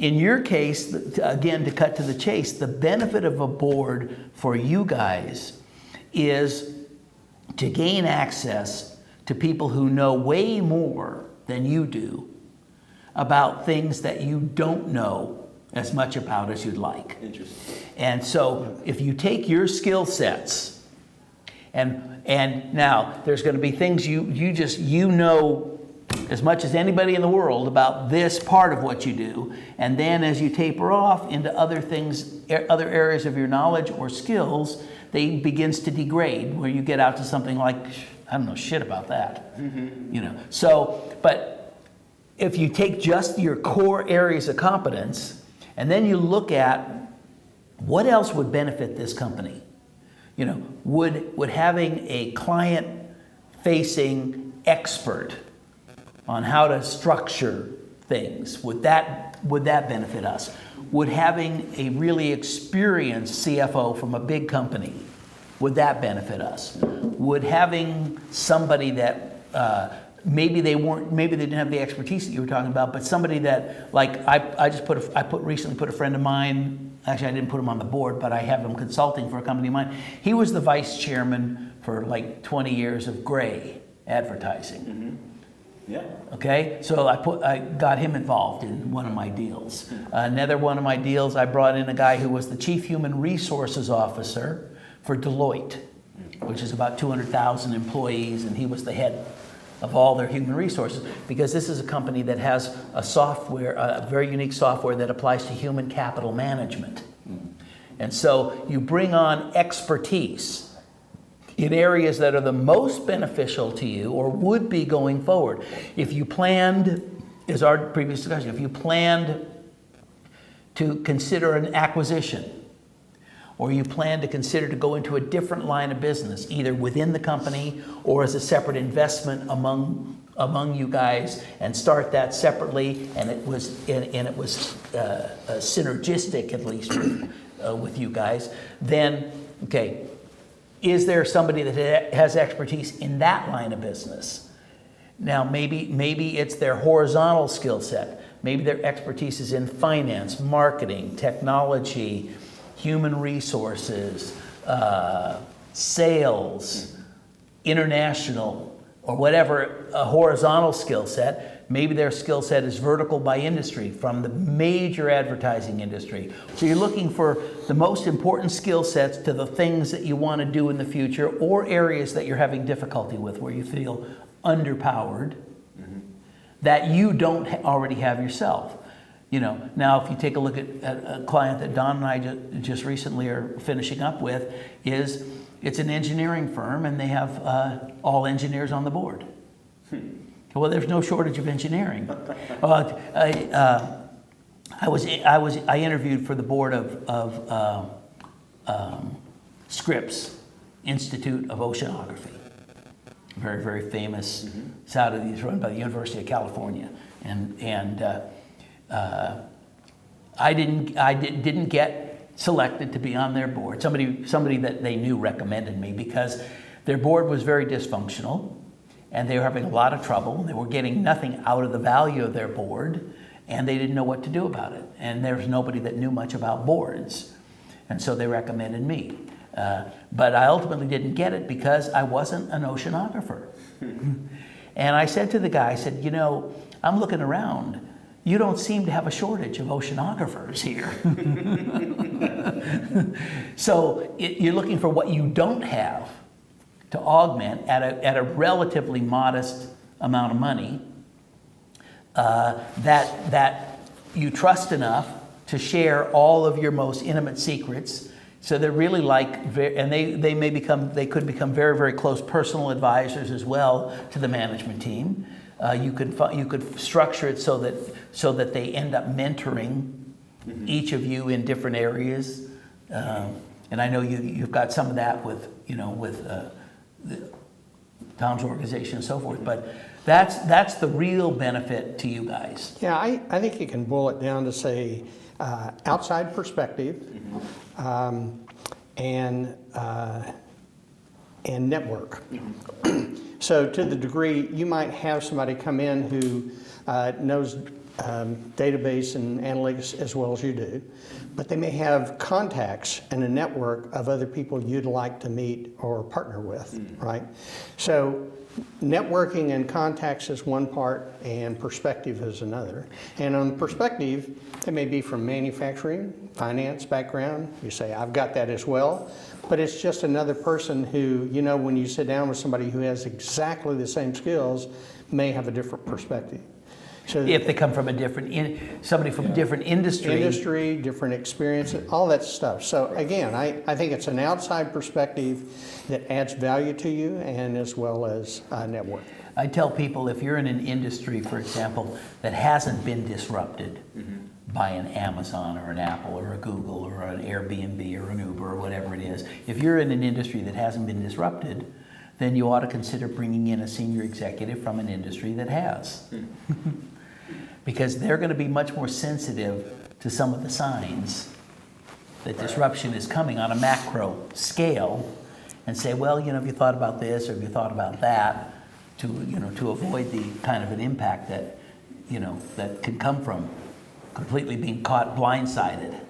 in your case, again, to cut to the chase, the benefit of a board for you guys is to gain access to people who know way more than you do about things that you don't know as much about as you'd like. Interesting. And so if you take your skill sets, and now there's going to be things you know as much as anybody in the world about this part of what you do, and then as you taper off into other things, other areas of your knowledge or skills, they begins to degrade, where you get out to something like, I don't know shit about that. You know. So, but if you take just your core areas of competence, and then you look at what else would benefit this company. You know, would having a client-facing expert on how to structure things, would that benefit us? Would having a really experienced CFO from a big company, would that benefit us? Would having somebody that maybe they didn't have the expertise that you were talking about, but somebody that, like, I recently put a friend of mine. Actually, I didn't put him on the board, but I have him consulting for a company of mine. He was the vice chairman for like 20 years of Gray Advertising. Mm-hmm. Yeah. Okay, so I got him involved in one of my deals. Another one of my deals, I brought in a guy who was the chief human resources officer for Deloitte, which is about 200,000 employees, and he was the head of all their human resources, because this is a company that has a software, a very unique software that applies to human capital management. And so you bring on expertise in areas that are the most beneficial to you or would be going forward. If you planned, as our previous discussion, if you planned to consider an acquisition, or you plan to consider to go into a different line of business, either within the company or as a separate investment among you guys, and start that separately, and it was synergistic, at least with you guys, then okay, is there somebody that has expertise in that line of business? Now maybe it's their horizontal skill set. Maybe their expertise is in finance, marketing, technology, human resources, sales, international, or whatever, a horizontal skill set. Maybe their skill set is vertical by industry, from the major advertising industry. So you're looking for the most important skill sets to the things that you want to do in the future, or areas that you're having difficulty with, where you feel underpowered, that you don't already have yourself. You know, now if you take a look at a client that Don and I just recently are finishing up with, it's an engineering firm, and they have all engineers on the board. Well, there's no shortage of engineering. I interviewed for the board of Scripps Institute of Oceanography, very, very famous. It's out of these, run by the University of California, and I didn't get selected to be on their board. Somebody that they knew recommended me, because their board was very dysfunctional, and they were having a lot of trouble. They were getting nothing out of the value of their board, and they didn't know what to do about it. And there was nobody that knew much about boards, and so they recommended me. But I ultimately didn't get it because I wasn't an oceanographer. And I said to the guy, I said, you know, I'm looking around. You don't seem to have a shortage of oceanographers here. So you're looking for what you don't have to augment at a relatively modest amount of money that you trust enough to share all of your most intimate secrets. So they're really and they could become very, very close personal advisors as well to the management team. You could structure it so that they end up mentoring each of you in different areas, and I know you've got some of that with Tom's organization and so forth. But that's the real benefit to you guys. Yeah, I think you can boil it down to say outside perspective, and network. So to the degree you might have somebody come in who knows database and analytics as well as you do, but they may have contacts and a network of other people you'd like to meet or partner with, right? So networking and contacts is one part and perspective is another. And on perspective, it may be from manufacturing, finance background. You say, I've got that as well. But it's just another person who, you know, when you sit down with somebody who has exactly the same skills, may have a different perspective. So If they come from a different, somebody from a different industry. different experience, all that stuff. So again, I think it's an outside perspective that adds value to you and as well as network. I tell people if you're in an industry, for example, that hasn't been disrupted by an Amazon or an Apple or a Google or an Airbnb or an Uber or whatever it is, if you're in an industry that hasn't been disrupted, then you ought to consider bringing in a senior executive from an industry that has. Because they're going to be much more sensitive to some of the signs that disruption is coming on a macro scale and say, well, you know, have you thought about this or have you thought about that to, you know, to avoid the kind of an impact that, you know, that can come from completely being caught blindsided.